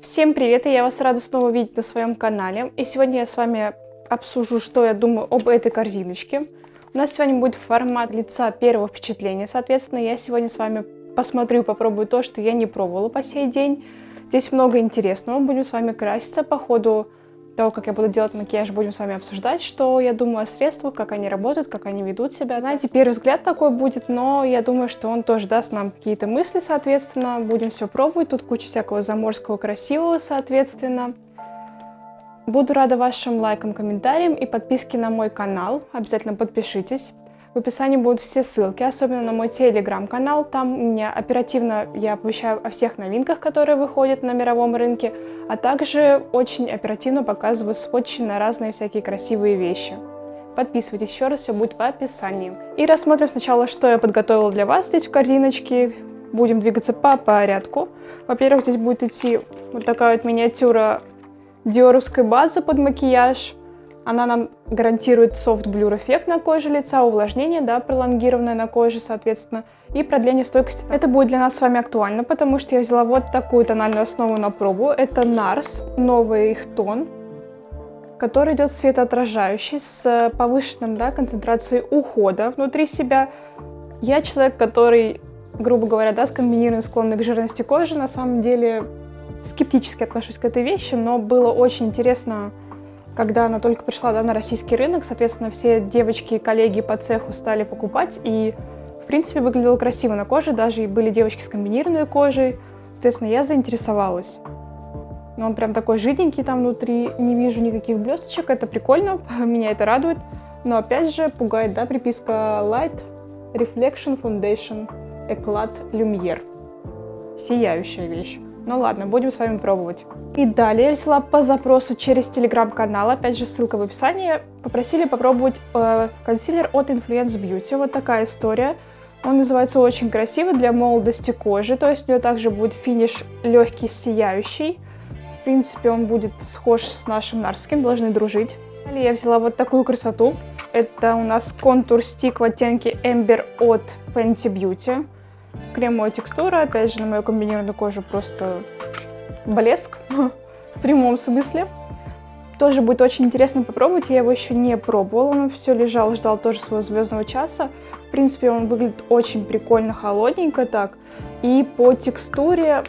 Всем привет, и я вас рада снова видеть на своем канале. И сегодня я с вами обсужу, что я думаю об этой корзиночке. У нас сегодня будет формат лица первого впечатления, соответственно, я сегодня с вами посмотрю, попробую то, что я не пробовала по сей день. Здесь много интересного, будем с вами краситься по ходу того, как я буду делать макияж, будем с вами обсуждать, что я думаю о средствах, как они работают, как они ведут себя. Знаете, первый взгляд такой будет, но я думаю, что он тоже даст нам какие-то мысли, соответственно. Будем все пробовать, тут куча всякого заморского красивого, соответственно. Буду рада вашим лайкам, комментариям и подписке на мой канал. Обязательно подпишитесь. В описании будут все ссылки, особенно на мой телеграм-канал. Там у меня оперативно я оповещаю о всех новинках, которые выходят на мировом рынке, а также очень оперативно показываю сводчи на разные всякие красивые вещи. Подписывайтесь еще раз, все будет в описании. И рассмотрим сначала, что я подготовила для вас здесь в корзиночке. Будем двигаться по порядку. Во-первых, здесь будет идти вот такая вот миниатюра диоровской базы под макияж. Она нам гарантирует soft blur эффект на коже лица, увлажнение, да, пролонгированное на коже, соответственно, и продление стойкости. Это будет для нас с вами актуально, потому что я взяла вот такую тональную основу на пробу. Это NARS, новый их тон, который идет светоотражающий, с повышенным, да, концентрацией ухода внутри себя. Я человек, который, грубо говоря, да, скомбинированно склонный к жирности кожи. На самом деле скептически отношусь к этой вещи, но было очень интересно, когда она только пришла, да, на российский рынок, соответственно, все девочки и коллеги по цеху стали покупать, и, в принципе, выглядело красиво на коже, даже и были девочки с комбинированной кожей, соответственно, я заинтересовалась. Но он прям такой жиденький там внутри, не вижу никаких блесточек, это прикольно, меня это радует, но, опять же, пугает, да, приписка Light Reflection Foundation Eclat Lumiere. Сияющая вещь. Ну ладно, будем с вами пробовать. И далее я взяла по запросу через телеграм-канал, опять же ссылка в описании, попросили попробовать консилер от Influence Beauty. Вот такая история. Он называется очень красиво для молодости кожи, то есть у него также будет финиш легкий, сияющий. В принципе, он будет схож с нашим нарским, должны дружить. Далее я взяла вот такую красоту. Это у нас контур стик в оттенке Amber от Fenty Beauty. Кремовая текстура, опять же, на мою комбинированную кожу просто блеск, в прямом смысле. Тоже будет очень интересно попробовать, я его еще не пробовала, он все лежал, ждал тоже своего звездного часа. В принципе, он выглядит очень прикольно, холодненько так. И по текстуре,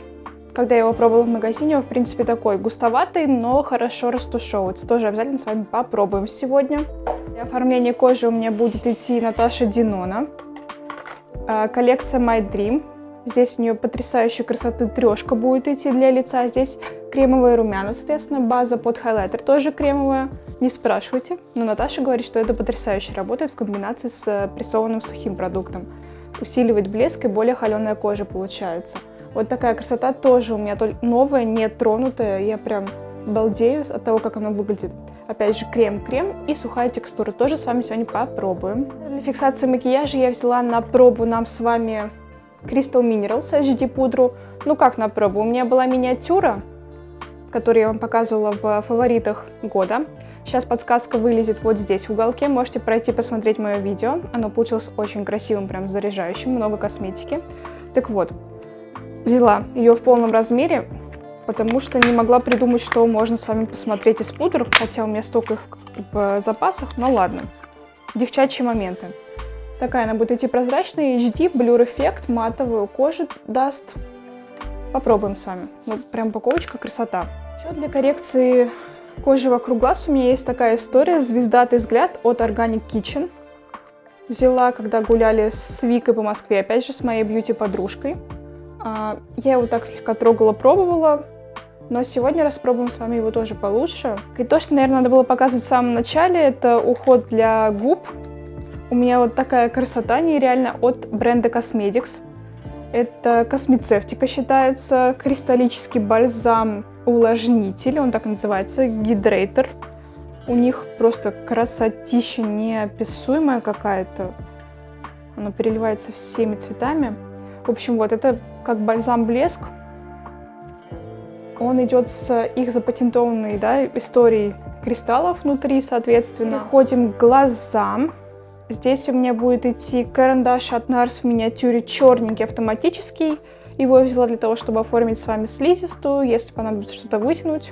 когда я его пробовала в магазине, он, в принципе, такой густоватый, но хорошо растушевывается. Тоже обязательно с вами попробуем сегодня. Для оформления кожи у меня будет идти Наташа Динона. Коллекция My Dream. Здесь у нее потрясающей красоты трешка будет идти для лица. Здесь кремовые румяна, соответственно, база под хайлайтер тоже кремовая. Не спрашивайте, но Наташа говорит, что это потрясающе работает в комбинации с прессованным сухим продуктом. Усиливает блеск и более холеная кожа получается. Вот такая красота тоже у меня новая, не тронутая. Я прям балдею от того, как она выглядит. Опять же, крем-крем и сухая текстура. Тоже с вами сегодня попробуем. Для фиксации макияжа я взяла на пробу нам с вами Crystal Minerals HD пудру. Ну как на пробу? У меня была миниатюра, которую я вам показывала в фаворитах года. Сейчас подсказка вылезет вот здесь в уголке. Можете пройти посмотреть мое видео. Оно получилось очень красивым, прям заряжающим, много косметики. Так вот, взяла ее в полном размере, потому что не могла придумать, что можно с вами посмотреть из пудр, хотя у меня столько их в запасах, но ладно. Девчачьи моменты. Такая она будет идти прозрачная, HD, блюр эффект, матовую кожу даст. Попробуем с вами. Ну, прям упаковочка, красота. Еще для коррекции кожи вокруг глаз у меня есть такая история. Звездатый взгляд от Organic Kitchen. Взяла, когда гуляли с Викой по Москве, опять же, с моей бьюти-подружкой. Я его так слегка трогала, пробовала. Но сегодня распробуем с вами его тоже получше. И то, что, наверное, надо было показывать в самом начале, это уход для губ. У меня вот такая красота нереально от бренда Cosmetics. Это космецевтика считается, кристаллический бальзам-увлажнитель, он так называется, гидрейтер. У них просто красотища неописуемая какая-то. Она переливается всеми цветами. В общем, вот это как бальзам-блеск. Он идет с их запатентованной, да, историей кристаллов внутри, соответственно. Переходим к глазам. Здесь у меня будет идти карандаш от NARS в миниатюре черненький автоматический Его я взяла для того, чтобы оформить с вами слизистую, если понадобится что-то вытянуть,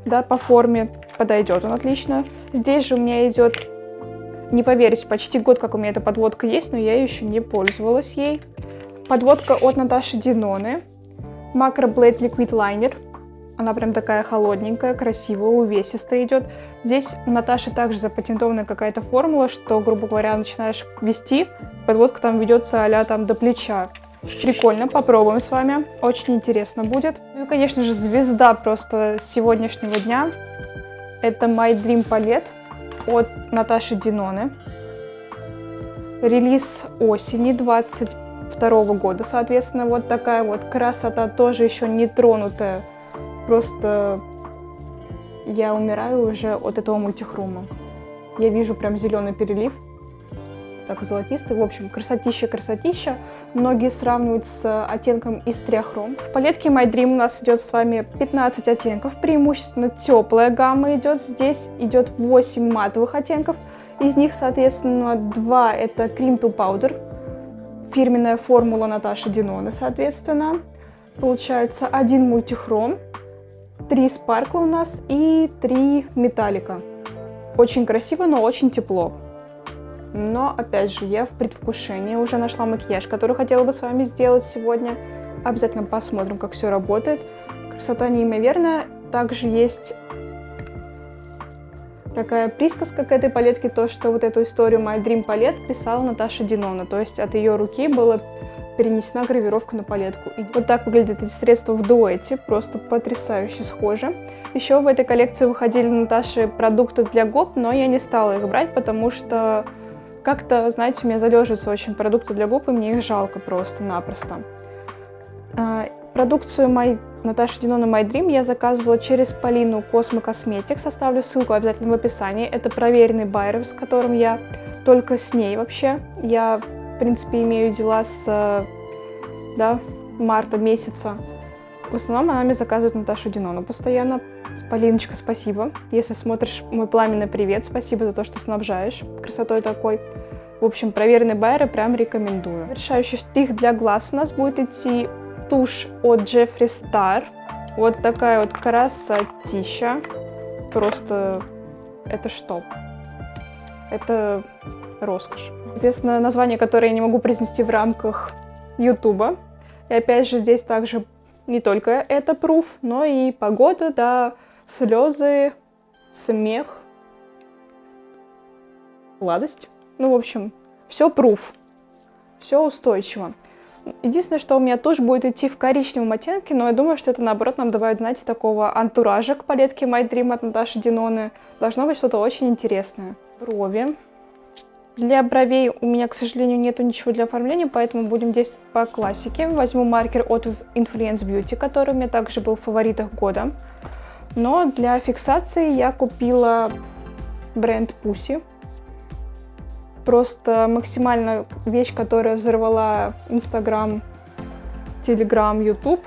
да, по форме подойдет он отлично. Здесь же у меня идет, не поверите, почти год, как у меня эта подводка есть, но я еще не пользовалась ей. Подводка от Наташи Деноны, Macro Blade Liquid Liner. Она прям такая холодненькая, красивая, увесистая идет. Здесь у Наташи также запатентованная какая-то формула, что, грубо говоря, начинаешь вести, подводка там ведется а-ля там до плеча. Прикольно, попробуем с вами. Очень интересно будет. Ну и, конечно же, звезда просто сегодняшнего дня. Это My Dream Palette от Наташи Деноны. Релиз осени 22 года, соответственно. Вот такая вот красота, тоже еще не тронутая. Просто я умираю уже от этого мультихрома. Я вижу прям зеленый перелив. Так, золотистый. В общем, красотища. Многие сравнивают с оттенком из триахром. В палетке My Dream у нас идет с вами 15 оттенков. Преимущественно теплая гамма идет. Здесь идет 8 матовых оттенков. Из них, соответственно, 2 это Cream to Powder. Фирменная формула Наташи Деноны, соответственно. Получается 1 мультихром, 3 спаркла у нас и 3 металлика. Очень красиво, но очень тепло. Но, опять же, я в предвкушении. Уже нашла макияж, который хотела бы с вами сделать сегодня. Обязательно посмотрим, как все работает. Красота неимоверная. Также есть такая присказка к этой палетке, то, что вот эту историю My Dream Palette писала Наташа Денона. То есть от ее руки была перенесена гравировка на палетку. И вот так выглядят эти средства в дуэте. Просто потрясающе схожи. Еще в этой коллекции выходили Наташи продукты для губ, но я не стала их брать, потому что как-то, знаете, у меня залеживаются очень продукты для губ, и мне их жалко просто-напросто. Продукцию Наташи Деноны My Dream я заказывала через Полину Cosmo Cosmetics. Оставлю ссылку обязательно в описании. Это проверенный байер, с которым я только с ней вообще. Я, в принципе, имею дела с марта месяца. В основном она мне заказывает Наташу Денону постоянно. Полиночка, спасибо. Если смотришь, мой пламенный привет. Спасибо за то, что снабжаешь красотой такой. В общем, проверенный байер прям рекомендую. Завершающий штрих для глаз у нас будет идти тушь от Jeffree Star. Вот такая вот красотища. Просто это что? Это роскошь. Соответственно, название, которое я не могу произнести в рамках Ютуба. И опять же, здесь также не только это пруф, но и погода, да, слезы, смех, сладость. Ну, в общем, все пруф, все устойчиво. Единственное, что у меня тушь будет идти в коричневом оттенке, но я думаю, что это, наоборот, нам добавит, знаете, такого антуража к палетке My Dream от Наташи Деноны. Должно быть что-то очень интересное. Брови. Для бровей у меня, к сожалению, нету ничего для оформления, поэтому будем действовать по классике. Возьму маркер от Influence Beauty, который у меня также был в фаворитах года. Но для фиксации я купила бренд Pussy. Просто максимально вещь, которая взорвала Instagram, Telegram, YouTube.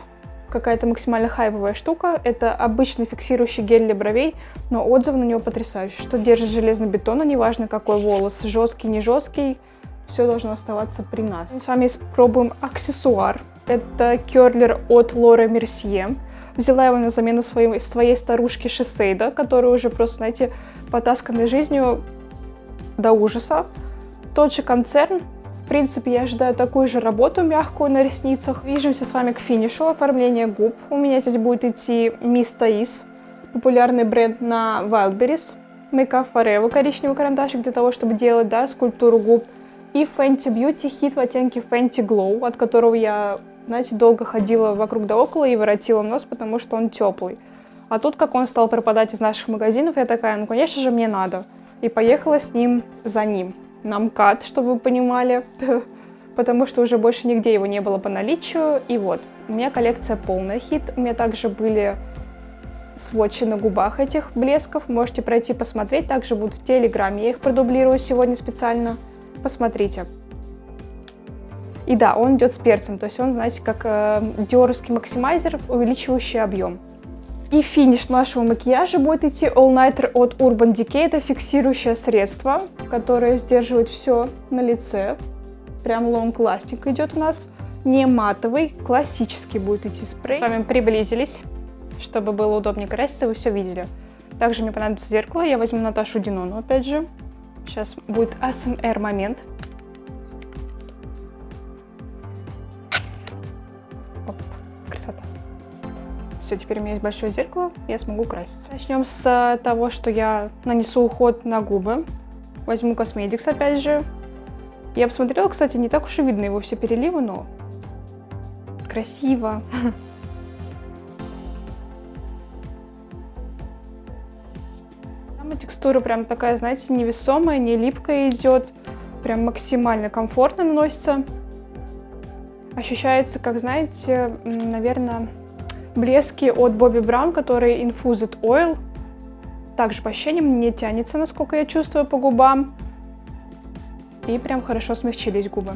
Какая-то максимально хайповая штука. Это обычный фиксирующий гель для бровей, но отзыв на него потрясающий. Что держит железный бетон, неважно какой волос, жесткий, не жесткий, все должно оставаться при нас. Мы с вами испробуем аксессуар. Это керлер от Laura Mercier. Взяла его на замену своей старушки Шисейда, которая уже просто, знаете, потасканной жизнью до ужаса. Тот же концерн. В принципе, я ожидаю такую же работу мягкую на ресницах. Движемся с вами к финишу оформления губ. У меня здесь будет идти Miss Thais, популярный бренд на Wildberries. Make Up Forever, коричневый карандашик для того, чтобы делать, да, скульптуру губ. И Fenty Beauty хит в оттенке Fenty Glow, от которого я, знаете, долго ходила вокруг да около и воротила нос, потому что он теплый. А тут, как он стал пропадать из наших магазинов, я такая, ну, конечно же, мне надо. И поехала с ним за ним. На МКАД, чтобы вы понимали, потому что уже больше нигде его не было по наличию. И вот, у меня коллекция полная хит. У меня также были сводчи на губах этих блесков. Можете пройти посмотреть. Также будут в Телеграме. Я их продублирую сегодня специально. Посмотрите. И да, он идет с перцем. То есть он, знаете, как диоровский максимайзер, увеличивающий объем. И финиш нашего макияжа будет идти All Nighter от Urban Decay. Это фиксирующее средство, которое сдерживает все на лице. Прям long lasting идет у нас. не матовый, классический будет идти спрей. С вами приблизились, чтобы было удобнее краситься, вы все видели. Также мне понадобится зеркало, я возьму Наташу Денону, опять же. Сейчас будет ASMR момент. Оп, красота. Все, теперь у меня есть большое зеркало, я смогу краситься. Начнем с того, что я нанесу уход на губы. Возьму Cosmedix, опять же. Я посмотрела, кстати, не так уж и видно его все переливы, но красиво. Там текстура прям такая, знаете, невесомая, не липкая идет. Прям максимально комфортно наносится. Ощущается, как, знаете, наверное, блески от Bobbi Brown, который Infused Oil. Также по ощущениям не тянется, насколько я чувствую, по губам. И прям хорошо смягчились губы.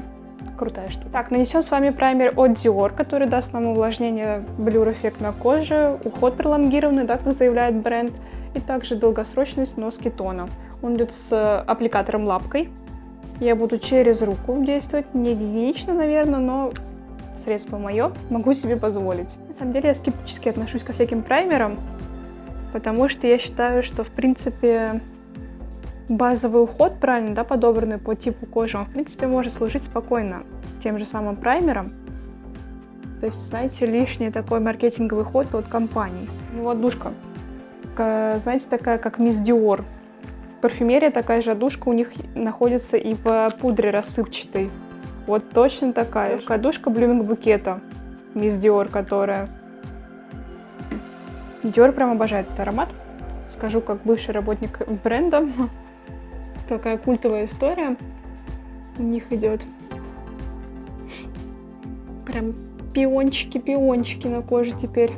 Крутая штука. Так, нанесем с вами праймер от Dior, который даст нам увлажнение, блюр-эффект на коже, уход пролонгированный, да, как заявляет бренд, и также долгосрочный снос кетона. Он идет с аппликатором лапкой. Я буду через руку действовать, не гигиенично, наверное, но средство мое, могу себе позволить. На самом деле я скептически отношусь ко всяким праймерам, потому что я считаю, что в принципе базовый уход, правильно, да, подобранный по типу кожи, он в принципе может служить спокойно тем же самым праймером. То есть, знаете, лишний такой маркетинговый ход от компаний. Ну, отдушка, знаете, такая как Miss Dior. Парфюмерия такая же отдушка у них находится и в пудре рассыпчатой. Вот точно такая. Отдушка Blooming букета Miss Dior, которая... Dior прям обожает этот аромат. Скажу, как бывший работник бренда. Такая культовая история у них идет. Прям пиончики на коже теперь.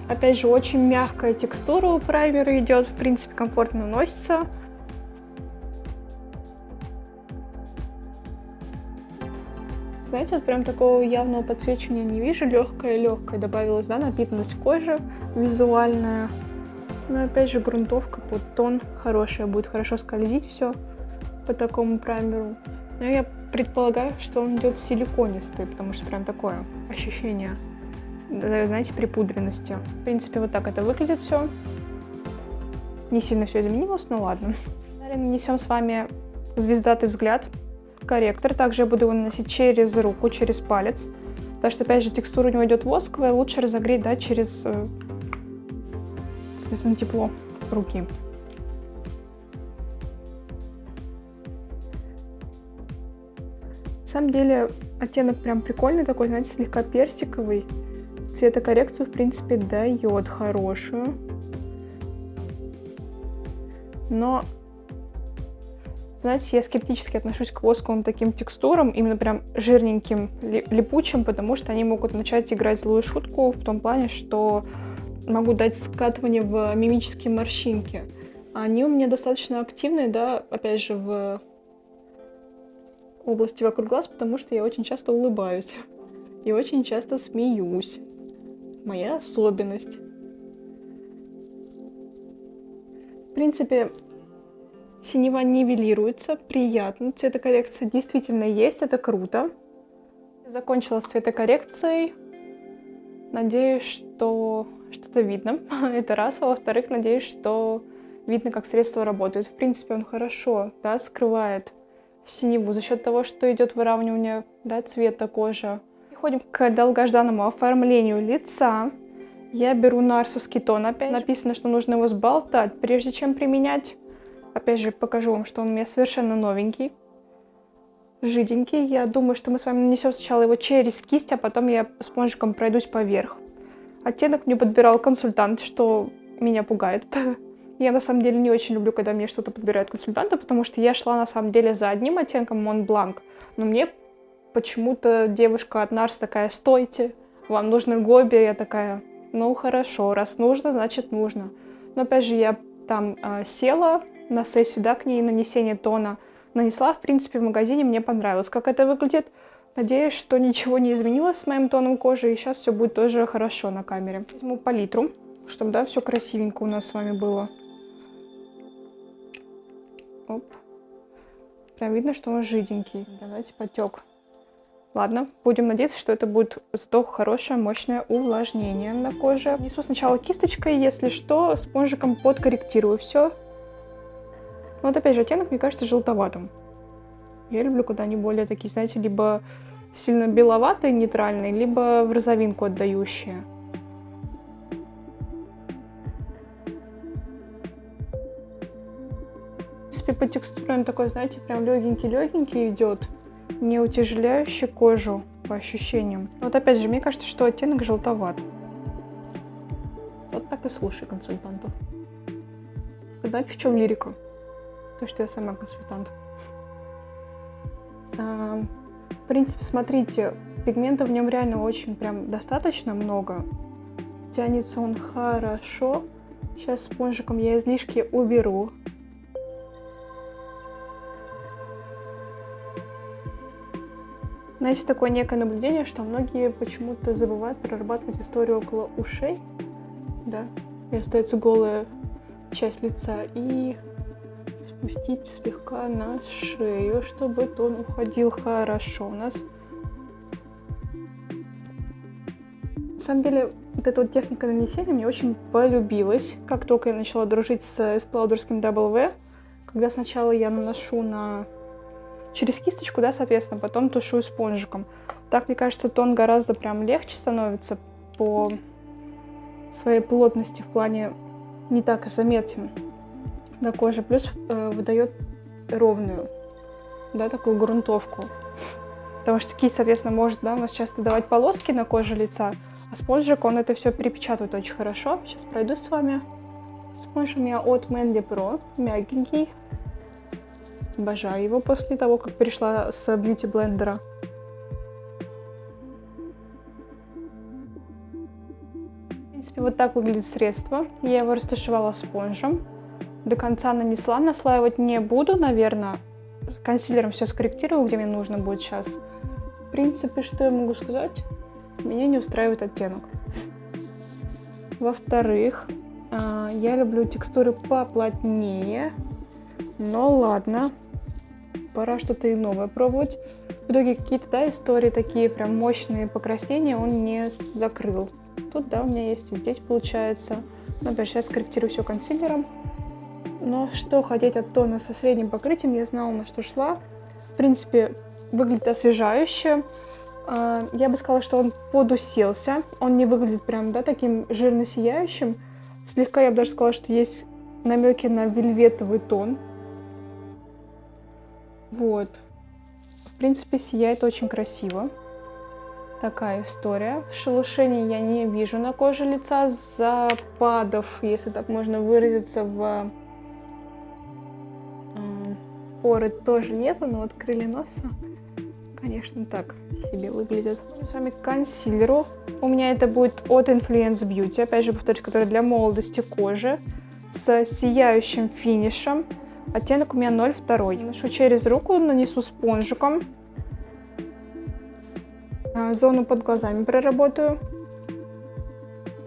Опять же, очень мягкая текстура у праймера идет. В принципе, комфортно наносится. Знаете, вот прям такого явного подсвечивания не вижу. Легкая добавилась, да, напитанность кожи визуальная. Но опять же, грунтовка под тон хорошая, будет хорошо скользить все по такому праймеру. Но я предполагаю, что он идет силиконистый, потому что прям такое ощущение, знаете, припудренности. В принципе, вот так это выглядит все. Не сильно все изменилось, но ладно. Далее нанесем с вами звездатый взгляд. Корректор. Также я буду его наносить через руку, через палец. Потому что, опять же, текстура у него идет восковая. Лучше разогреть, да, через, соответственно, тепло руки. На самом деле, оттенок прям прикольный такой, знаете, слегка персиковый. Цветокоррекцию, в принципе, дает хорошую. Но... Знаете, я скептически отношусь к восковым таким текстурам, именно прям жирненьким, липучим, потому что они могут начать играть злую шутку в том плане, что могут дать скатывание в мимические морщинки. А они у меня достаточно активные, да, опять же, в области вокруг глаз, потому что я очень часто улыбаюсь и очень часто смеюсь. Моя особенность. В принципе, синева нивелируется, приятно. Цветокоррекция действительно есть, это круто. Закончила с цветокоррекцией. Надеюсь, что что-то видно. Это раз. А во-вторых, надеюсь, что видно, как средство работает. В принципе, он хорошо, да, скрывает синеву за счет того, что идет выравнивание, да, цвета кожи. Переходим к долгожданному оформлению лица. Я беру нарсовский тон опять. Написано, что нужно его сболтать, прежде чем применять. Опять же, покажу вам, что он у меня совершенно новенький, жиденький. Я думаю, что мы с вами нанесем сначала его через кисть, а потом я спонжиком пройдусь поверх. Оттенок мне подбирал консультант, что меня пугает. Я на самом деле не очень люблю, когда мне что-то подбирают консультанты, потому что я шла на самом деле за одним оттенком Mont Blanc, но мне почему-то девушка от Nars такая: стойте, вам нужны Гоби. Я такая: ну хорошо, раз нужно, значит нужно. Но опять же, я там села на сессию, да, к ней нанесение тона. Нанесла, в принципе, в магазине, мне понравилось, как это выглядит. Надеюсь, что ничего не изменилось с моим тоном кожи, и сейчас все будет тоже хорошо на камере. Возьму палитру, чтобы, да, все красивенько у нас с вами было. Оп. Прям видно, что он жиденький. Знаете, потек Ладно, будем надеяться, что это будет зато хорошее, мощное увлажнение на коже. Несу сначала кисточкой, если что, спонжиком подкорректирую все. Но вот опять же, оттенок, мне кажется, желтоватым. Я люблю, когда они более такие, знаете, либо сильно беловатые, нейтральные, либо в розовинку отдающие. В принципе, по текстуре он такой, знаете, прям легенький-легенький идет, не утяжеляющий кожу по ощущениям. Вот опять же, мне кажется, что оттенок желтоват. Вот так и слушай консультантов. Знаете, в чем лирика? То, что я сама консультант. В принципе, смотрите, пигмента в нем реально очень прям достаточно много. Тянется он хорошо. Сейчас спонжиком я излишки уберу. Но есть такое некое наблюдение, что многие почему-то забывают прорабатывать историю около ушей, да, и остается голая часть лица, и спустить слегка на шею, чтобы тон уходил хорошо у нас. На самом деле, вот эта вот техника нанесения мне очень полюбилась, как только я начала дружить с Estée Lauderским W, когда сначала я наношу через кисточку, да, соответственно, потом тушую спонжиком. Так, мне кажется, тон гораздо прям легче становится по своей плотности в плане не так заметен на коже, плюс выдает ровную, да, такую грунтовку. Потому что кисть, соответственно, может, да, у нас часто давать полоски на коже лица, а спонжик, он это все перепечатывает очень хорошо. Сейчас пройдусь с вами. Спонж у меня от Manly Pro, мягенький. Обожаю его после того, как перешла с Beauty блендера. В принципе, вот так выглядит средство. Я его растушевала спонжем. До конца нанесла. Наслаивать не буду, наверное. Консилером все скорректирую, где мне нужно будет сейчас. В принципе, что я могу сказать? Меня не устраивает оттенок. Во-вторых, я люблю текстуры поплотнее. Но ладно. Пора что-то и новое пробовать. В итоге какие-то, да, истории такие прям мощные покраснения он не закрыл. Тут, да, у меня есть и здесь получается. Но опять сейчас скорректирую все консилером. Но что хотеть от тона со средним покрытием, я знала, на что шла. В принципе, выглядит освежающе. Я бы сказала, что он подуселся. Он не выглядит прям, да, таким жирно-сияющим. Слегка, я бы даже сказала, что есть намеки на вельветовый тон. Вот. В принципе, сияет очень красиво. Такая история. Шелушений я не вижу на коже лица. Западов, если так можно выразиться, в поры тоже нету. Но вот крылья носа, конечно, так себе выглядят. С вами к консилеру. У меня это будет от Influence Beauty. Опять же, повторюсь, который для молодости кожи. С сияющим финишем. Оттенок у меня 02. Наношу через руку, нанесу спонжиком. Зону под глазами проработаю.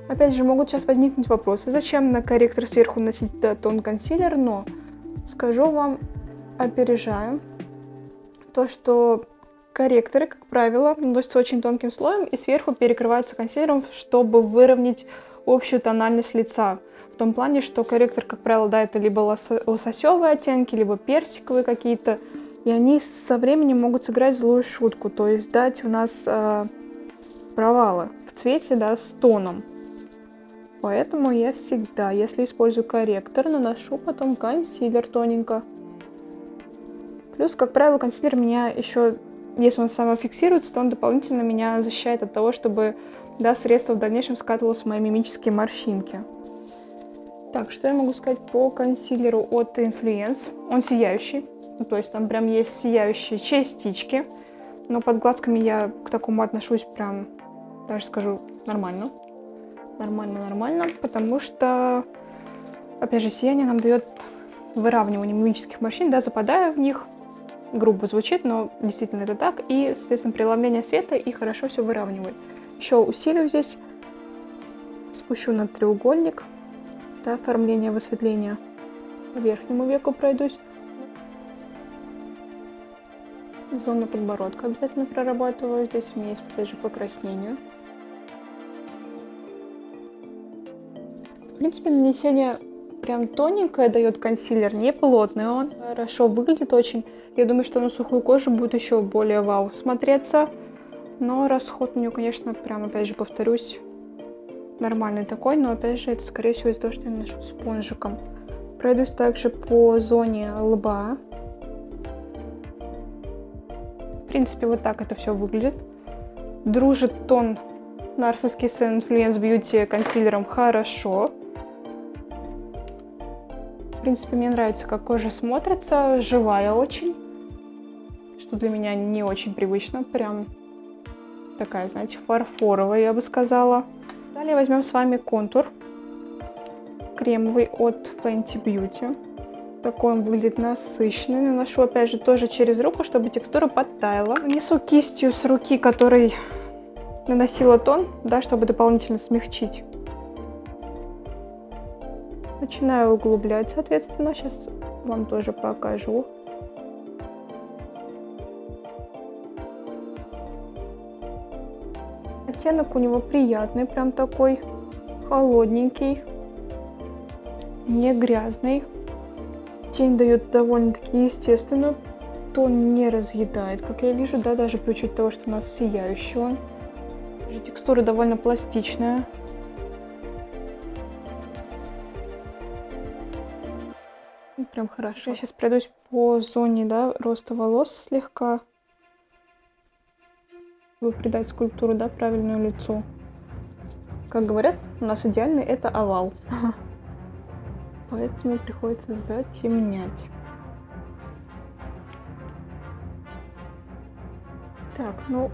Опять же, могут сейчас возникнуть вопросы, зачем на корректор сверху наносить тон консилер, но скажу вам, опережаю, то, что корректоры, как правило, наносятся очень тонким слоем и сверху перекрываются консилером, чтобы выровнять общую тональность лица. В том плане, что корректор, как правило, да, это либо лососевые оттенки, либо персиковые какие-то, и они со временем могут сыграть злую шутку, то есть дать у нас провалы в цвете, да, с тоном. Поэтому я всегда, если использую корректор, наношу потом консилер тоненько. Плюс, как правило, консилер меня еще, если он самофиксируется, то он дополнительно меня защищает от того, чтобы, да, средство в дальнейшем скатывалось в мои мимические морщинки. Так, что я могу сказать по консилеру от Influence? Он сияющий, то есть там прям есть сияющие частички, но под глазками я к такому отношусь прям, даже скажу, нормально. Нормально, потому что, опять же, сияние нам дает выравнивание мимических морщин, да, западая в них, грубо звучит, но действительно это так, и, соответственно, преломление света и хорошо все выравнивает. Еще усилию здесь, спущу на треугольник. Да, оформление высветления. По верхнему веку пройдусь. Зону подбородка обязательно прорабатываю. Здесь у меня есть, опять же, покраснение. В принципе, нанесение прям тоненькое дает консилер, не плотный он. Хорошо выглядит очень. Я думаю, что на сухую кожу будет еще более вау смотреться. Но расход у нее, конечно, прям, опять же, повторюсь, нормальный такой. Но, опять же, это, скорее всего, из-за того, что я наношу спонжиком. Пройдусь также по зоне лба. В принципе, вот так это все выглядит. Дружит тон NARS Skin Influence Beauty консилером хорошо. В принципе, мне нравится, как кожа смотрится, живая очень. Что для меня не очень привычно. Прям такая, знаете, фарфоровая, я бы сказала. Далее возьмем с вами контур. Кремовый от Fenty Beauty. Такой он выглядит насыщенный. Наношу, опять же, тоже через руку, чтобы текстура подтаяла. Нанесу кистью с руки, которой наносила тон, да, чтобы дополнительно смягчить. Начинаю углублять, соответственно. Сейчас вам тоже покажу. Оттенок у него приятный, прям такой холодненький, не грязный. Тень дает довольно-таки естественную. Тон не разъедает, как я вижу, да, даже при учете того, что у нас сияющий он. Текстура довольно пластичная. Прям хорошо. Я сейчас пройдусь по зоне, да, роста волос слегка, чтобы придать скульптуру, да, правильную лицу. Как говорят, у нас идеальный это овал. Поэтому приходится затемнять. Так, ну...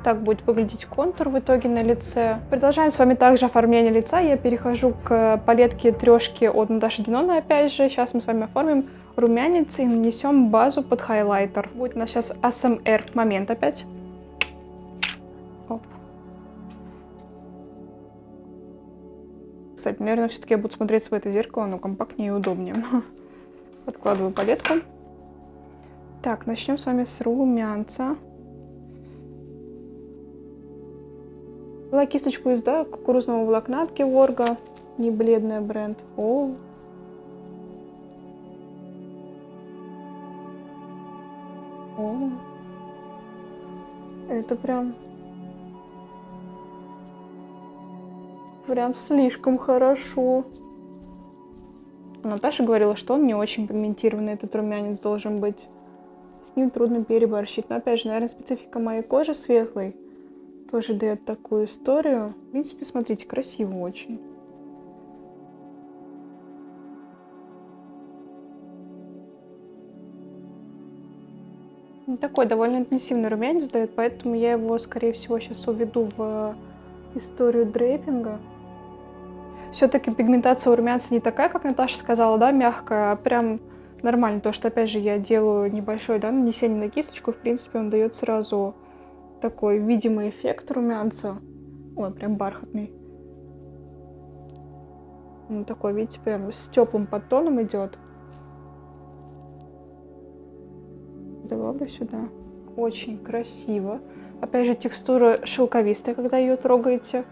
Так будет выглядеть контур в итоге на лице. Продолжаем с вами также оформление лица. Я перехожу к палетке трешки от Наташи Денона опять же. Сейчас мы с вами оформим румянец и нанесем базу под хайлайтер. Будет у нас сейчас ASMR момент опять. Оп. Кстати, наверное, все-таки я буду смотреться в это зеркало, но компактнее и удобнее. Подкладываю палетку. Так, начнем с вами с румянца. Взяла кисточку из, да, кукурузного волокна от Georgia, не бледный бренд. О. О. Это прям слишком хорошо. Наташа говорила, что он не очень пигментированный, этот румянец должен быть. С ним трудно переборщить. Но опять же, наверное, специфика моей кожи светлой тоже дает такую историю. В принципе, смотрите, красиво очень. Такой довольно интенсивный румянец дает, поэтому я его, скорее всего, сейчас уведу в историю дрейпинга. Все-таки пигментация у румянца не такая, как Наташа сказала, да, мягкая, а прям нормально. То, что, опять же, я делаю небольшое, да, нанесение на кисточку, в принципе, он дает сразу такой видимый эффект румянца. Ой, прям бархатный. Он такой, видите, прям с теплым подтоном идет. Добавлю сюда. Очень красиво. Опять же, текстура шелковистая, когда ее трогаете.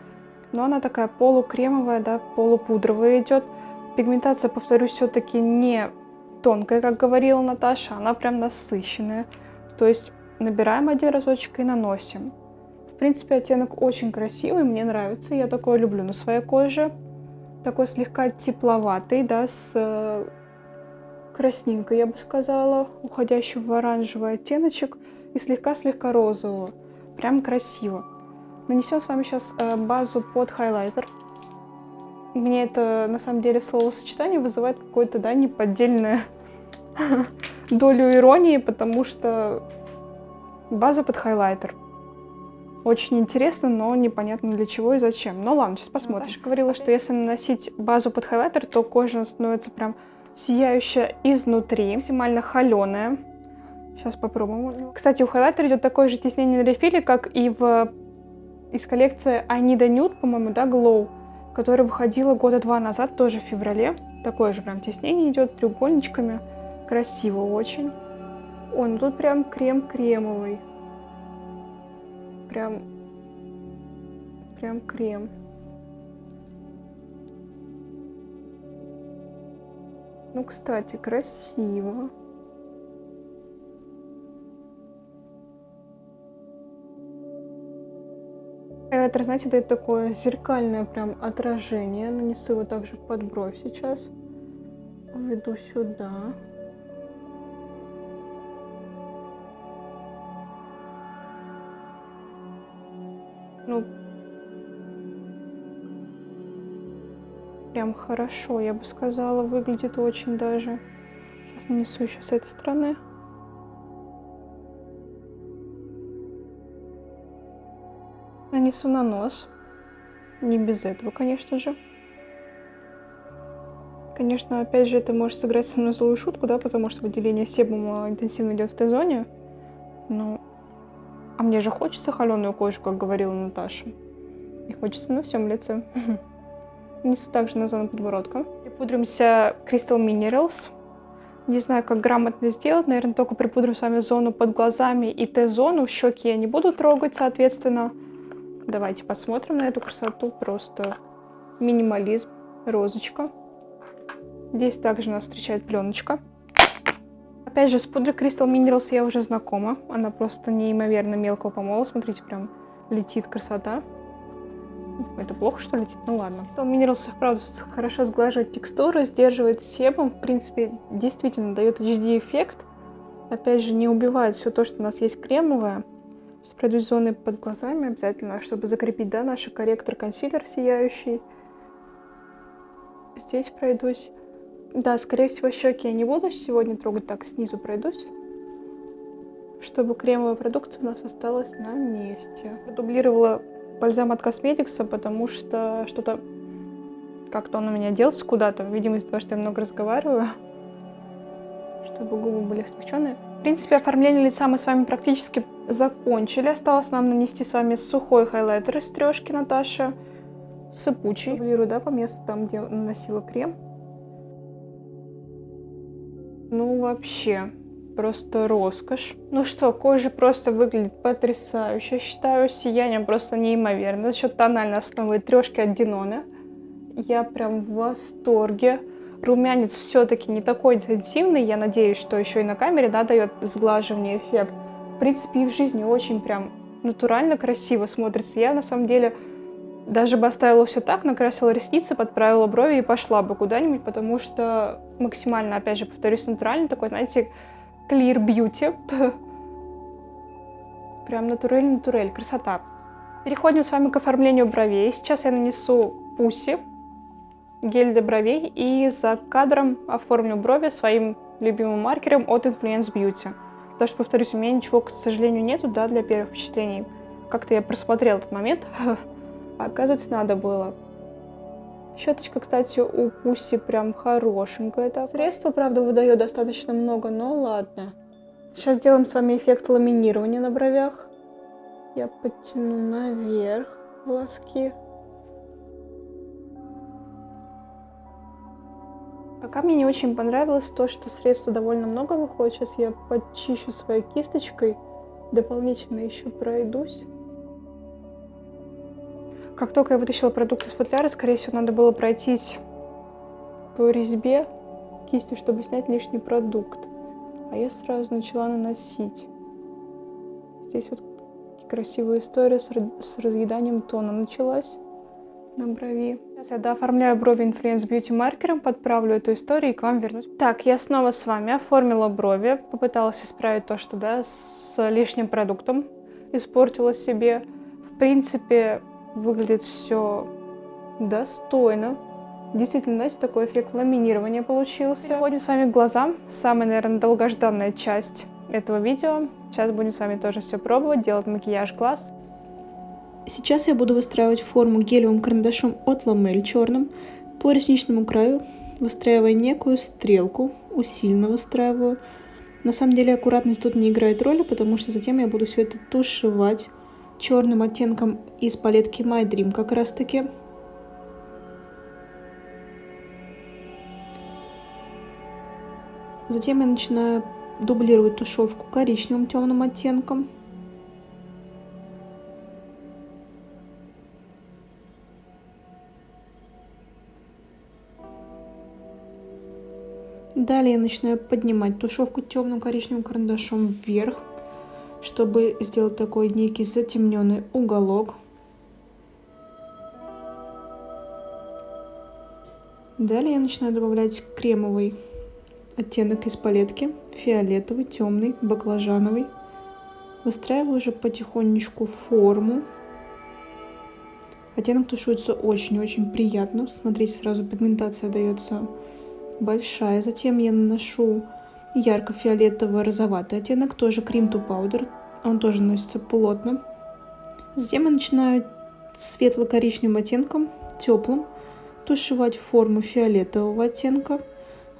Но она такая полукремовая, да, полупудровая идет. Пигментация, повторюсь, все-таки не тонкая, как говорила Наташа. Она прям насыщенная. То есть набираем один разочек и наносим. В принципе, оттенок очень красивый, мне нравится. Я такое люблю на своей коже. Такой слегка тепловатый, да, с краснинкой, я бы сказала. Уходящий в оранжевый оттеночек и слегка-слегка розового. Прям красиво. Нанесем с вами сейчас базу под хайлайтер. Мне это, на самом деле, словосочетание вызывает какое-то, да, неподдельное долю иронии, потому что база под хайлайтер. Очень интересно, но непонятно для чего и зачем. Ну ладно, сейчас посмотрим. Наташа говорила, что если наносить базу под хайлайтер, то кожа становится прям сияющая изнутри, максимально холеная. Сейчас попробуем. Кстати, у хайлайтера идет такое же тиснение на рефиле, как и из коллекции I Need a Nude, по-моему, да, Glow, которая выходила года 2 назад, тоже в феврале. Такое же прям тиснение идет треугольничками. Красиво очень. Ой, ну тут прям крем кремовый. Прям крем. Ну, кстати, красиво. Это, знаете, дает такое зеркальное прям отражение. Нанесу его также под бровь сейчас. Введу сюда. Ну, прям хорошо, я бы сказала, выглядит очень даже. Сейчас нанесу еще с этой стороны. Нанесу на нос. Не без этого, конечно же. Конечно, опять же, это может сыграть со мной злую шутку, да, потому что выделение себума интенсивно идет в Т-зоне. Ну, а мне же хочется холеную кожу, как говорила Наташа. И хочется на всем лице. Нанесу также на зону подбородка. Припудримся Crystal Minerals. Не знаю, как грамотно сделать. Наверное, только припудрим с вами зону под глазами и Т-зону. Щеки я не буду трогать, соответственно. Давайте посмотрим на эту красоту. Просто минимализм. Розочка. Здесь также нас встречает пленочка. Опять же, с пудрой Crystal Minerals я уже знакома. Она просто неимоверно мелкого помола. Смотрите, прям летит красота. Это плохо, что летит? Ну ладно. Crystal Minerals, правда, хорошо сглаживает текстуру, сдерживает себум. В принципе, действительно дает HD-эффект. Опять же, не убивает все то, что у нас есть кремовое. Сейчас пройдусь зоны под глазами обязательно, чтобы закрепить, да, наш корректор, консилер сияющий. Здесь пройдусь. Да, скорее всего, щеки я не буду сегодня трогать, так снизу пройдусь, чтобы кремовая продукция у нас осталась на месте. Продублировала бальзам от Косметикса, потому что что-то как-то он у меня делся куда-то, видимо, из-за того, что я много разговариваю, чтобы губы были смягченные. В принципе, оформление лица мы с вами практически закончили. Осталось нам нанести с вами сухой хайлайтер из трешки Наташи, сыпучий. Дублирую, да, по месту там, где наносила крем. Ну, вообще, просто роскошь. Ну что, кожа просто выглядит потрясающе. Я считаю, сияние просто неимоверно. За счет тональной основы трешки от Динона. Я прям в восторге. Румянец все-таки не такой интенсивный. Я надеюсь, что еще и на камере, да, дает сглаживание эффект. В принципе, и в жизни очень прям натурально красиво смотрится. Я, на самом деле, даже бы оставила все так, накрасила ресницы, подправила брови и пошла бы куда-нибудь, потому что максимально, опять же, повторюсь, натуральный такой, знаете, clear beauty. Прям натурель, красота. Переходим с вами к оформлению бровей. Сейчас я нанесу Пусси, гель для бровей, и за кадром оформлю брови своим любимым маркером от Influence Beauty. Потому что, повторюсь, у меня ничего, к сожалению, нету, да, для первых впечатлений. Как-то я просмотрела этот момент. А оказывается, надо было. Щеточка, кстати, у Пусси прям хорошенькая. Средство, правда, выдает достаточно много, но ладно. Сейчас сделаем с вами эффект ламинирования на бровях. Я подтяну наверх волоски. Пока мне не очень понравилось то, что средства довольно много выходит. Сейчас я подчищу своей кисточкой. Дополнительно еще пройдусь. Как только я вытащила продукт из футляра, скорее всего, надо было пройтись по резьбе кистью, чтобы снять лишний продукт. А я сразу начала наносить. Здесь вот красивая история с разъеданием тона началась на брови. Сейчас я дооформляю брови Influence Beauty маркером, подправлю эту историю и к вам вернусь. Так, я снова с вами оформила брови, попыталась исправить то, что, да, с лишним продуктом испортила себе. В принципе, выглядит все достойно. Действительно, знаете, такой эффект ламинирования получился. Переходим с вами к глазам. Самая, наверное, долгожданная часть этого видео. Сейчас будем с вами тоже все пробовать, делать макияж глаз. Сейчас я буду выстраивать форму гелевым карандашом от Ламель черным по ресничному краю, выстраивая некую стрелку, усиленно выстраиваю. На самом деле аккуратность тут не играет роли, потому что затем я буду все это тушевать черным оттенком из палетки My Dream как раз таки. Затем я начинаю дублировать тушевку коричневым темным оттенком. Далее я начинаю поднимать тушевку темным коричневым карандашом вверх, чтобы сделать такой некий затемненный уголок. Далее я начинаю добавлять кремовый оттенок из палетки, фиолетовый, темный, баклажановый. Выстраиваю уже потихонечку форму. Оттенок тушуется очень-очень приятно. Смотрите, сразу пигментация дается большая. Затем я наношу ярко-фиолетово-розоватый оттенок, тоже Cream to Powder. Он тоже наносится плотно. Затем я начинаю светло-коричневым оттенком, теплым, тушевать форму фиолетового оттенка.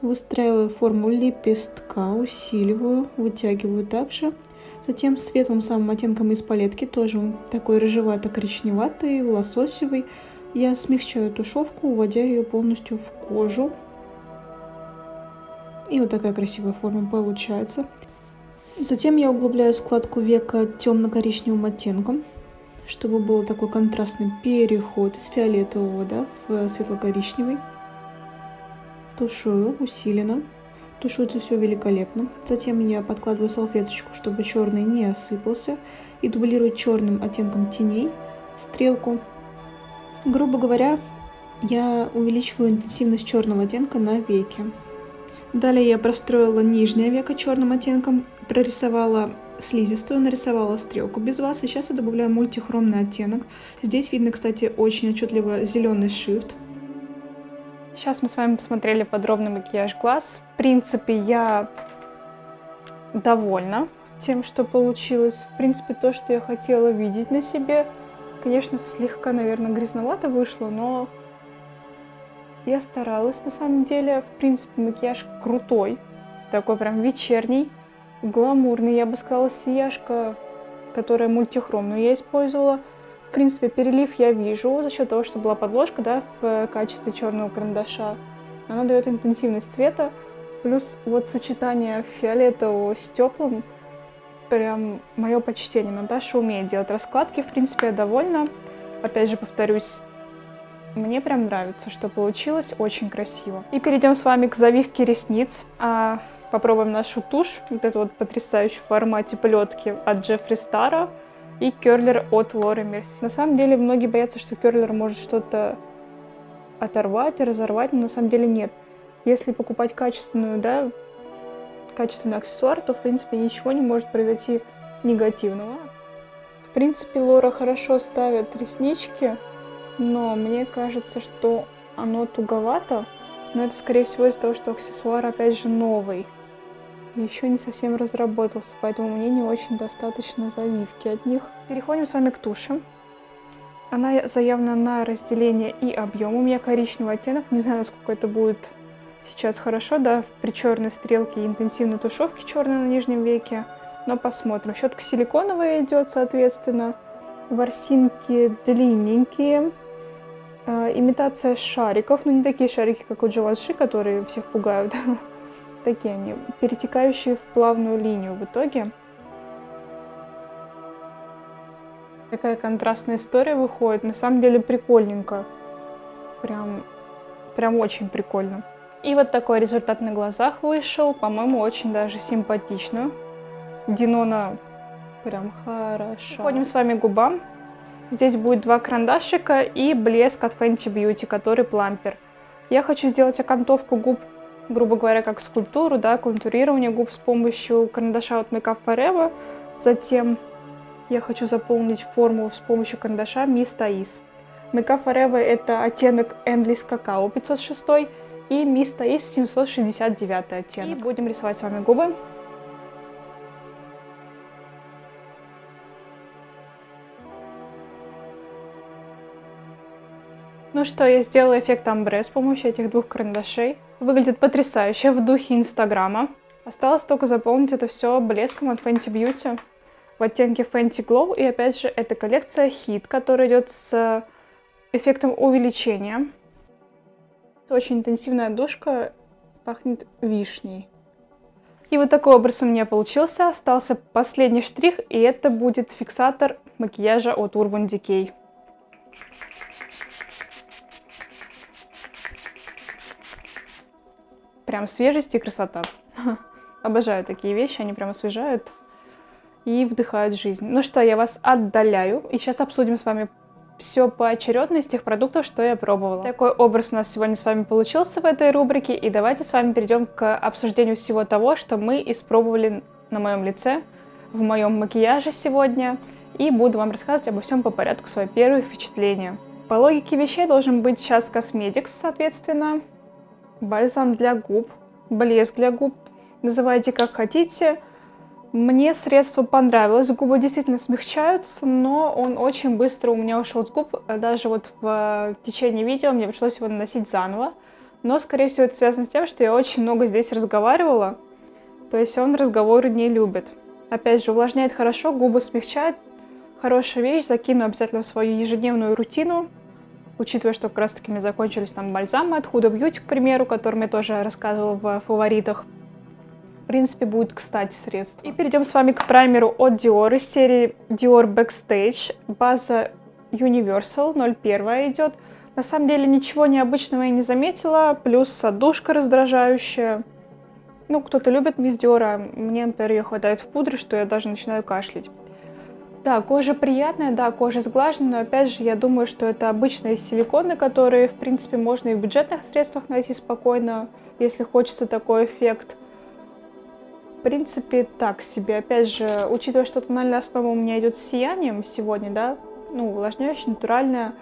Выстраиваю форму лепестка, усиливаю, вытягиваю также. Затем светлым самым оттенком из палетки, тоже он такой рыжевато-коричневатый, лососевый. Я смягчаю тушевку, уводя ее полностью в кожу. И вот такая красивая форма получается. Затем я углубляю складку века темно-коричневым оттенком, чтобы был такой контрастный переход из фиолетового, в светло-коричневый. Тушую усиленно. Тушуется все великолепно. Затем я подкладываю салфеточку, чтобы черный не осыпался. И дублирую черным оттенком теней стрелку. Грубо говоря, я увеличиваю интенсивность черного оттенка на веке. Далее я простроила нижнее веко черным оттенком, прорисовала слизистую, нарисовала стрелку без вас. И сейчас я добавляю мультихромный оттенок. Здесь видно, кстати, очень отчетливо зеленый шрифт. Сейчас мы с вами посмотрели подробный макияж глаз. В принципе, я довольна тем, что получилось. В принципе, то, что я хотела видеть на себе. Конечно, слегка, наверное, грязновато вышло, но я старалась на самом деле. В принципе, макияж крутой. Такой прям вечерний, гламурный. Я бы сказала, сияшка, которая мультихромную я использовала. В принципе, перелив я вижу за счет того, что была подложка, в качестве черного карандаша. Она дает интенсивность цвета. Плюс вот сочетание фиолетового с теплым. Прям мое почтение. Наташа умеет делать раскладки. В принципе, я довольна. Опять же, повторюсь, мне прям нравится, что получилось. Очень красиво. И перейдем с вами к завивке ресниц. Попробуем нашу тушь. Вот эту вот потрясающую в формате плетки от Джеффри Стара. И керлер от Laura Mercier. На самом деле, многие боятся, что керлер может что-то оторвать, разорвать, но на самом деле нет. Если покупать качественный аксессуар, то, в принципе, ничего не может произойти негативного. В принципе, Лора хорошо ставит реснички, но мне кажется, что оно туговато. Но это, скорее всего, из-за того, что аксессуар, опять же, новый. Еще не совсем разработался, поэтому мне не очень достаточно завивки от них. Переходим с вами к туши. Она заявлена на разделение и объем. У меня коричневый оттенок. Не знаю, насколько это будет сейчас хорошо, при черной стрелке и интенсивной тушевке черной на нижнем веке. Но посмотрим. Щетка силиконовая идет, соответственно. Ворсинки длинненькие. Имитация шариков. Но не такие шарики, как у Givenchy, которые всех пугают. Такие они, перетекающие в плавную линию в итоге. Такая контрастная история выходит. На самом деле прикольненько. Прям очень прикольно. И вот такой результат на глазах вышел. По-моему, очень даже симпатично. Динона прям хороша. Переходим с вами к губам. Здесь будет 2 карандашика и блеск от Fenty Beauty, который плампер. Я хочу сделать окантовку губ, грубо говоря, как скульптуру, контурирование губ с помощью карандаша от Make Up Forever. Затем я хочу заполнить форму с помощью карандаша Miss Thais. Make Up Forever это оттенок Endless Cacao 506 и Miss Thais 769 оттенок. И будем рисовать с вами губы. Ну что, я сделала эффект омбре с помощью этих 2 карандашей. Выглядит потрясающе, в духе Инстаграма. Осталось только заполнить это все блеском от Fenty Beauty в оттенке Fenty Glow. И опять же, это коллекция Hit, которая идет с эффектом увеличения. Очень интенсивная душка, пахнет вишней. И вот такой образ у меня получился. Остался последний штрих, и это будет фиксатор макияжа от Urban Decay. Прям свежесть и красота. Обожаю такие вещи, они прям освежают и вдыхают жизнь. Ну что, я вас отдаляю, и сейчас обсудим с вами все поочередно из тех продуктов, что я пробовала. Такой образ у нас сегодня с вами получился в этой рубрике, и давайте с вами перейдем к обсуждению всего того, что мы испробовали на моем лице, в моем макияже сегодня, и буду вам рассказывать обо всем по порядку, свои первые впечатления. По логике вещей должен быть сейчас Cosmetics, соответственно, бальзам для губ, блеск для губ, называйте как хотите. Мне средство понравилось, губы действительно смягчаются, но он очень быстро у меня ушел с губ, даже вот в течение видео мне пришлось его наносить заново, но, скорее всего, это связано с тем, что я очень много здесь разговаривала, то есть он разговоры не любит. Опять же, увлажняет хорошо, губы смягчает, хорошая вещь, закину обязательно в свою ежедневную рутину, учитывая, что как раз-таки мне закончились там бальзамы от Huda Beauty, к примеру, которым я тоже рассказывала в фаворитах. В принципе, будет кстати средство. И перейдем с вами к праймеру от Dior из серии Dior Backstage. База Universal 01 идет. На самом деле ничего необычного я не заметила. Плюс отдушка раздражающая. Ну, кто-то любит Мисс Dior, мне, например, ее хватает в пудре, что я даже начинаю кашлять. Да, кожа приятная, да, кожа сглаженная, но опять же, я думаю, что это обычные силиконы, которые, в принципе, можно и в бюджетных средствах найти спокойно, если хочется такой эффект. В принципе, так себе. Опять же, учитывая, что тональная основа у меня идет с сиянием сегодня, да, ну, увлажняющая, натуральная,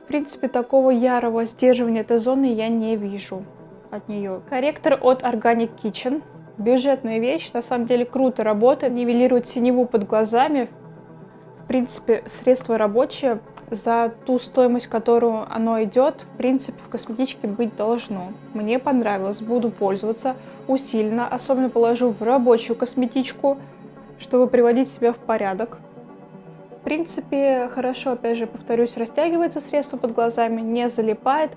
в принципе, такого ярого сдерживания этой зоны я не вижу от нее. Корректор от Organic Kitchen. Бюджетная вещь, на самом деле круто работает, нивелирует синеву под глазами. В принципе, средство рабочее. За ту стоимость, которую оно идет, в принципе, в косметичке быть должно. Мне понравилось, буду пользоваться усиленно, особенно положу в рабочую косметичку, чтобы приводить себя в порядок. В принципе, хорошо, опять же, повторюсь, растягивается средство под глазами, не залипает.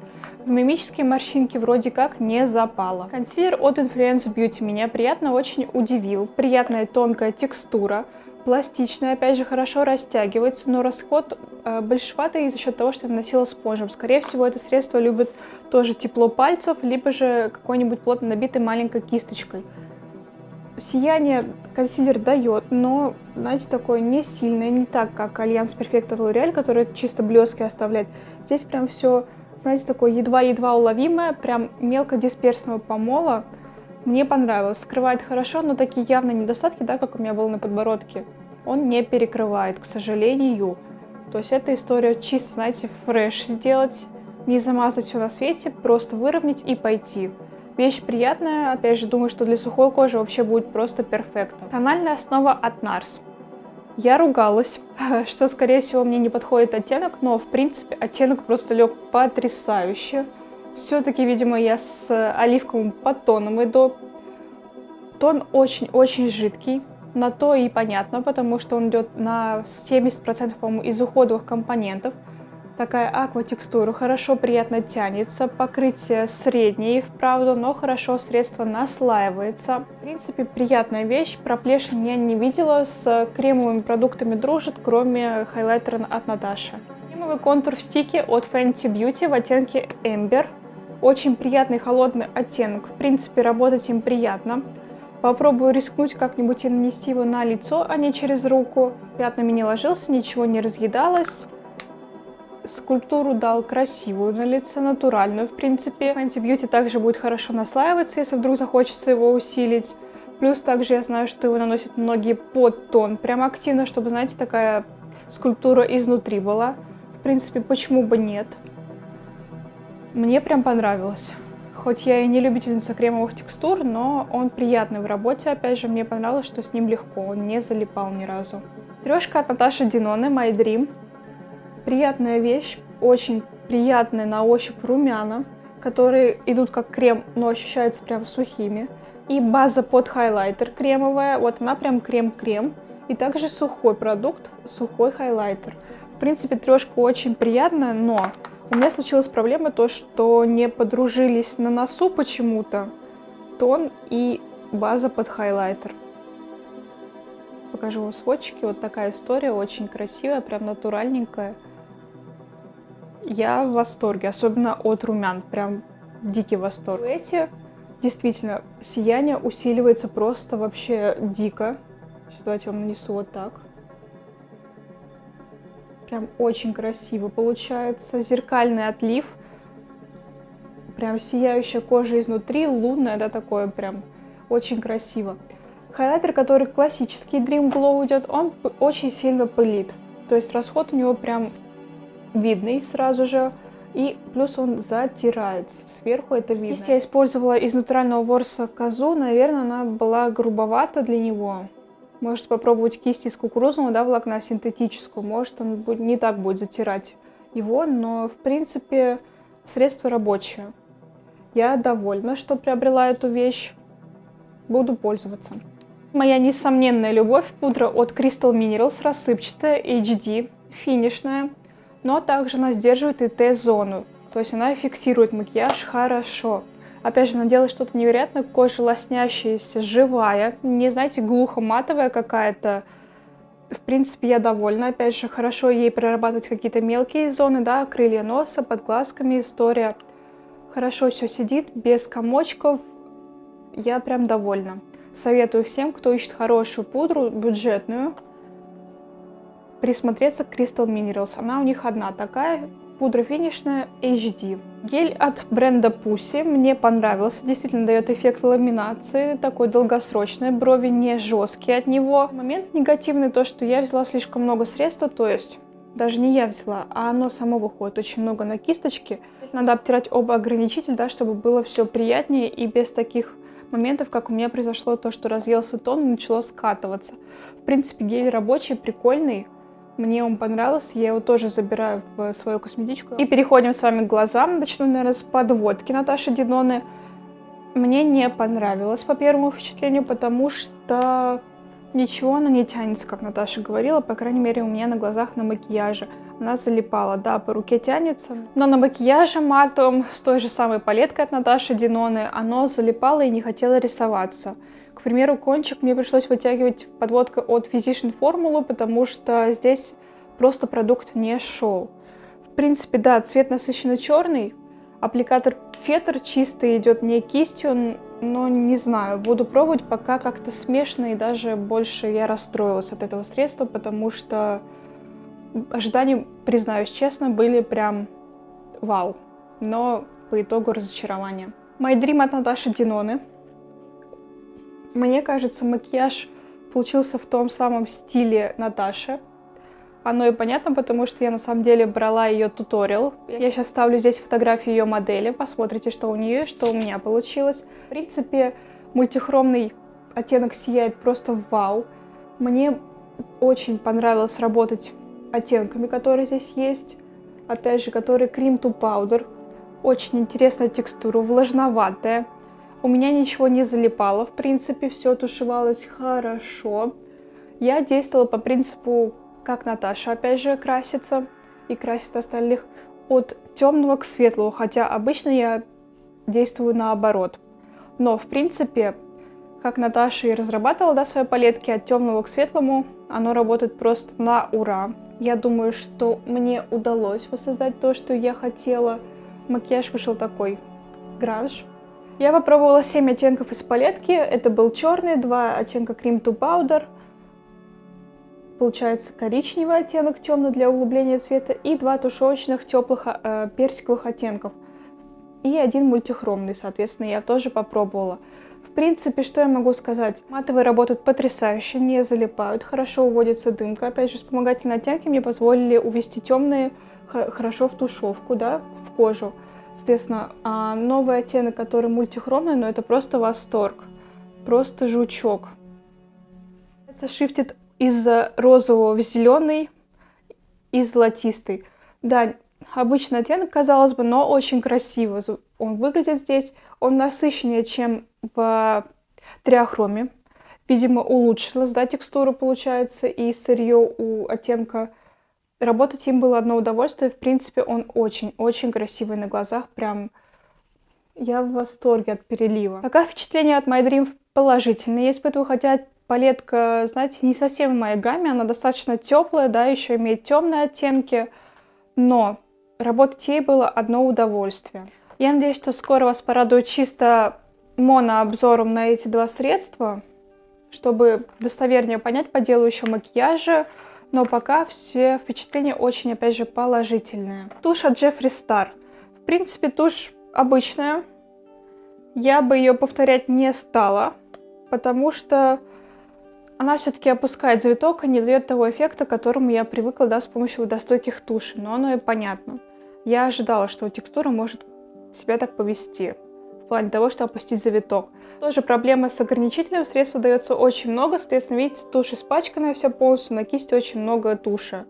В мимические морщинки вроде как не запало. Консилер от Influence Beauty меня приятно очень удивил. Приятная тонкая текстура. Пластичная, опять же, хорошо растягивается, но расход большеватый за счет того, что я наносила спонжем. Скорее всего, это средство любит тоже тепло пальцев, либо же какой-нибудь плотно набитой маленькой кисточкой. Сияние консилер дает, но, знаете, такое не сильное, не так, как Альянс Перфект от L'Oreal, который чисто блески оставляет. Здесь прям все, знаете, такое едва-едва уловимое, прям мелкодисперсного помола. Мне понравилось, скрывает хорошо, но такие явные недостатки, да, как у меня было на подбородке, он не перекрывает, к сожалению. То есть эта история чисто, знаете, фреш сделать, не замазать все на свете, просто выровнять и пойти. Вещь приятная, опять же, думаю, что для сухой кожи вообще будет просто перфектно. Тональная основа от NARS. Я ругалась, что, скорее всего, мне не подходит оттенок, но, в принципе, оттенок просто лег потрясающе. Все-таки, видимо, я с оливковым подтоном иду. Тон очень-очень жидкий. На то и понятно, потому что он идет на 70%, по-моему, из уходовых компонентов. Такая аква-текстура, хорошо, приятно тянется. Покрытие среднее, вправду, но хорошо средство наслаивается. В принципе, приятная вещь. Проплешин я не видела. С кремовыми продуктами дружит, кроме хайлайтера от Наташи. Кремовый контур в стике от Fenty Beauty в оттенке Amber. Очень приятный холодный оттенок. В принципе, работать им приятно. Попробую рискнуть как-нибудь и нанести его на лицо, а не через руку. Пятнами не ложился, ничего не разъедалось. Скульптуру дал красивую на лице, натуральную, в принципе. Fenty Beauty также будет хорошо наслаиваться, если вдруг захочется его усилить. Плюс также я знаю, что его наносят многие под тон. Прям активно, чтобы, знаете, такая скульптура изнутри была. В принципе, почему бы нет? Мне прям понравилось. Хоть я и не любительница кремовых текстур, но он приятный в работе. Опять же, мне понравилось, что с ним легко, он не залипал ни разу. Трешка от Наташи Деноне My Dream. Приятная вещь, очень приятная на ощупь румяна, которые идут как крем, но ощущаются прям сухими. И база под хайлайтер кремовая, вот она прям крем-крем. И также сухой продукт, сухой хайлайтер. В принципе, трешка очень приятная, но у меня случилась проблема то, что не подружились на носу почему-то тон и база под хайлайтер. Покажу вам сводчики. Вот такая история, очень красивая, прям натуральненькая. Я в восторге, особенно от румян, прям дикий восторг. Эти, действительно, сияние усиливается просто вообще дико. Сейчас давайте я вам нанесу вот так. Прям очень красиво получается. Зеркальный отлив. Прям сияющая кожа изнутри, лунная, да, такое прям очень красиво. Хайлайтер, который классический Dream Glow идет, он очень сильно пылит. То есть расход у него прям видный сразу же. И плюс он затирается. Сверху это видно. Кисть я использовала из натурального ворса козу. Наверное, она была грубовата для него. Можете попробовать кисть из кукурузного, да, волокна, синтетическую. Может, он не так будет затирать его, но, в принципе, средство рабочее. Я довольна, что приобрела эту вещь. Буду пользоваться. Моя несомненная любовь — пудра от Crystal Minerals, рассыпчатая, HD, финишная, но также она сдерживает и Т-зону, то есть она фиксирует макияж хорошо. Опять же, она делает что-то невероятное, кожа лоснящаяся, живая, не, знаете, глухо-матовая какая-то. В принципе, я довольна. Опять же, хорошо ей прорабатывать какие-то мелкие зоны, да, крылья носа, под глазками история. Хорошо все сидит, без комочков. Я прям довольна. Советую всем, кто ищет хорошую пудру, бюджетную, присмотреться к Crystal Minerals. Она у них одна такая. Пудра финишная HD. Гель от бренда Pussy мне понравился. Действительно дает эффект ламинации. Такой долгосрочный. Брови не жесткие от него. Момент негативный то, что я взяла слишком много средства. То есть даже не я взяла, а оно само выходит очень много на кисточке. Надо обтирать оба ограничителя, да, чтобы было все приятнее и без таких моментов, как у меня произошло то, что разъелся тон и начало скатываться. В принципе, гель рабочий, прикольный. Мне он понравился, я его тоже забираю в свою косметичку. И переходим с вами к глазам. Начну, наверное, с подводки Наташи Деноны. Мне не понравилось по первому впечатлению, потому что ничего она не тянется, как Наташа говорила. По крайней мере, у меня на глазах на макияже. Она залипала, да, по руке тянется. Но на макияже матовом с той же самой палеткой от Наташи Деноны оно залипало и не хотело рисоваться. К примеру, кончик мне пришлось вытягивать подводкой от Physician Formula, потому что здесь просто продукт не шел. В принципе, да, цвет насыщенно черный. Аппликатор фетр чистый идет не кистью, но не знаю, буду пробовать, пока как-то смешно, и даже больше я расстроилась от этого средства, потому что ожидания, признаюсь честно, были прям вау, но по итогу разочарование. My Dream от Наташи Деноны. Мне кажется, макияж получился в том самом стиле Наташи. Оно и понятно, потому что я на самом деле брала ее туториал. Я сейчас ставлю здесь фотографию ее модели, посмотрите, что у нее, что у меня получилось. В принципе, мультихромный оттенок сияет просто вау. Мне очень понравилось работать оттенками, которые здесь есть. Опять же, который Cream to Powder. Очень интересная текстура, влажноватая. У меня ничего не залипало, в принципе, все тушевалось хорошо. Я действовала по принципу, как Наташа, опять же, красится и красит остальных, от темного к светлому, хотя обычно я действую наоборот. Но, в принципе, как Наташа и разрабатывала, да, свои палетки от темного к светлому, оно работает просто на ура. Я думаю, что мне удалось воссоздать то, что я хотела. Макияж вышел такой гранж. Я попробовала 7 оттенков из палетки. Это был черный, 2 оттенка Cream to Powder. Получается коричневый оттенок, темный для углубления цвета, и 2 тушевочных теплых персиковых оттенков. И 1 мультихромный, соответственно, я тоже попробовала. В принципе, что я могу сказать? Матовые работают потрясающе, не залипают, хорошо уводится дымка. Опять же, вспомогательные оттенки мне позволили увести темные хорошо в тушевку, да, в кожу. Соответственно, новый оттенок, который мультихромный, но это просто восторг. Просто жучок. Это шифтит из розового в зеленый и золотистый. Да, обычный оттенок, казалось бы, но очень красиво он выглядит здесь. Он насыщеннее, чем в триахроме. Видимо, улучшилась, да, текстура получается, и сырье у оттенка. Работать им было одно удовольствие. В принципе, он очень-очень красивый на глазах. Прям я в восторге от перелива. Пока впечатления от My Dream положительные я испытываю, хотя палетка, знаете, не совсем в моей гамме, она достаточно теплая, да, еще имеет темные оттенки, но работать ей было одно удовольствие. Я надеюсь, что скоро вас порадует чисто монообзором на эти два средства, чтобы достовернее понять по делу еще макияжа, но пока все впечатления очень, опять же, положительные. Тушь от Jeffree Star. В принципе, тушь обычная. Я бы ее повторять не стала, потому что она все-таки опускает завиток и не дает того эффекта, к которому я привыкла, да, с помощью водостойких тушей. Но оно и понятно. Я ожидала, что текстура может себя так повести. В плане того, что опустить завиток. Тоже проблема с ограничителем. Средств удается очень много. Соответственно, видите, тушь испачканная вся полностью. На кисти очень много туши.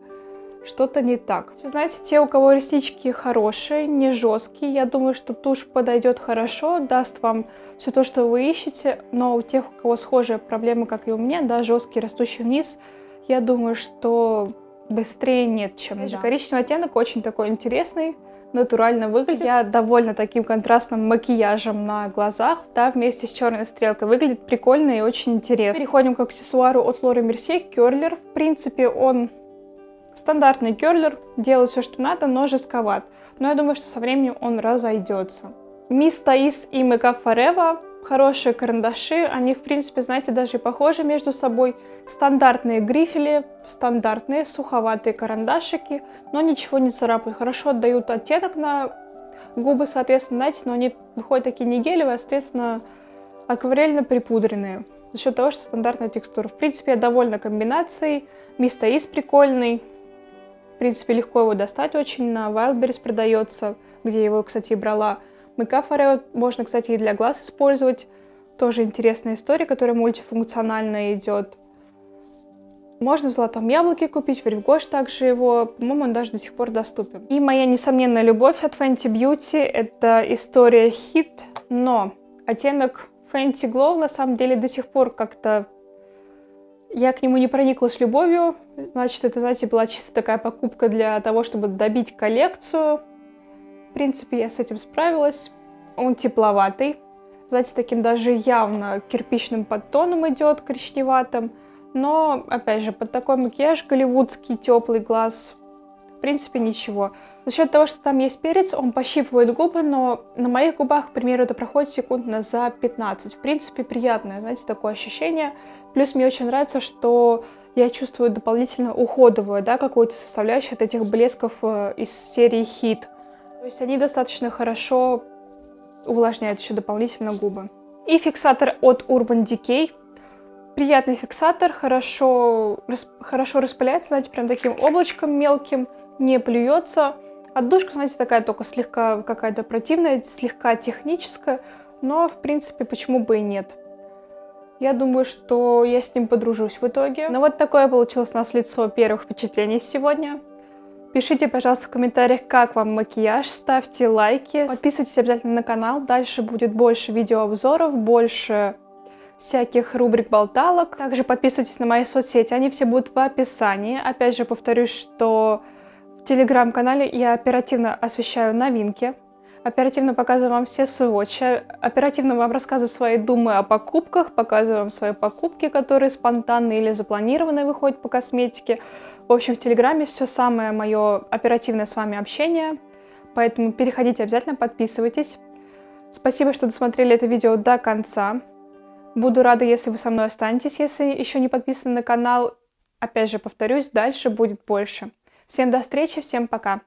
Что-то не так. Вы знаете, те, у кого реснички хорошие, не жесткие, я думаю, что тушь подойдет хорошо, даст вам все то, что вы ищете. Но у тех, у кого схожие проблемы, как и у меня, да, жесткие, растущие вниз, я думаю, что быстрее нет, чем да. Коричневый оттенок очень такой интересный, натурально выглядит. Я довольна таким контрастным макияжем на глазах, да, вместе с черной стрелкой. Выглядит прикольно и очень интересно. Переходим к аксессуару от Laura Mercier, керлер. В принципе, он стандартный керлер, делает все, что надо, но жестковат. Но я думаю, что со временем он разойдется. Miss Thais и Makeup Forever. Хорошие карандаши. Они, в принципе, знаете, даже похожи между собой. Стандартные грифели, стандартные суховатые карандашики, но ничего не царапают. Хорошо отдают оттенок на губы, соответственно, знаете, но они выходят такие не гелевые, а, соответственно, акварельно припудренные. За счет того, что стандартная текстура. В принципе, я довольна комбинацией. Miss Thais прикольный. В принципе, легко его достать очень. На Wildberries продается, где я его, кстати, и брала. Makeup Forever можно, кстати, и для глаз использовать. Тоже интересная история, которая мультифункциональная идет. Можно в Золотом Яблоке купить, в Ревгош также его. По-моему, он даже до сих пор доступен. И моя несомненная любовь от Fenty Beauty — это история Hit, но оттенок Fenty Glow на самом деле до сих пор как-то... Я к нему не прониклась любовью. Значит, это, знаете, была чисто такая покупка для того, чтобы добить коллекцию. В принципе, я с этим справилась. Он тепловатый. Знаете, таким даже явно кирпичным подтоном идет, коричневатым. Но, опять же, под такой макияж голливудский, теплый глаз, в принципе, ничего. За счет того, что там есть перец, он пощипывает губы, но на моих губах, к примеру, это проходит секунд за 15. В принципе, приятное, знаете, такое ощущение. Плюс мне очень нравится, что я чувствую дополнительно уходовую, да, какую-то составляющую от этих блесков из серии Hit. То есть они достаточно хорошо увлажняют еще дополнительно губы. И фиксатор от Urban Decay. Приятный фиксатор, хорошо распыляется, знаете, прям таким облачком мелким, не плюется. Отдушка, знаете, такая только слегка какая-то противная, слегка техническая, но, в принципе, почему бы и нет. Я думаю, что я с ним подружусь в итоге. Но вот такое получилось у нас лицо первых впечатлений сегодня. Пишите, пожалуйста, в комментариях, как вам макияж, ставьте лайки, подписывайтесь обязательно на канал, дальше будет больше видеообзоров, больше всяких рубрик-болталок. Также подписывайтесь на мои соцсети, они все будут в описании. Опять же, повторюсь, что в телеграм-канале я оперативно освещаю новинки, оперативно показываю вам все сводчи, оперативно вам рассказываю свои думы о покупках, показываю вам свои покупки, которые спонтанные или запланированные выходят по косметике. В общем, в Телеграме все самое мое оперативное с вами общение, поэтому переходите обязательно, подписывайтесь. Спасибо, что досмотрели это видео до конца. Буду рада, если вы со мной останетесь, если еще не подписаны на канал. Опять же, повторюсь, дальше будет больше. Всем до встречи, всем пока!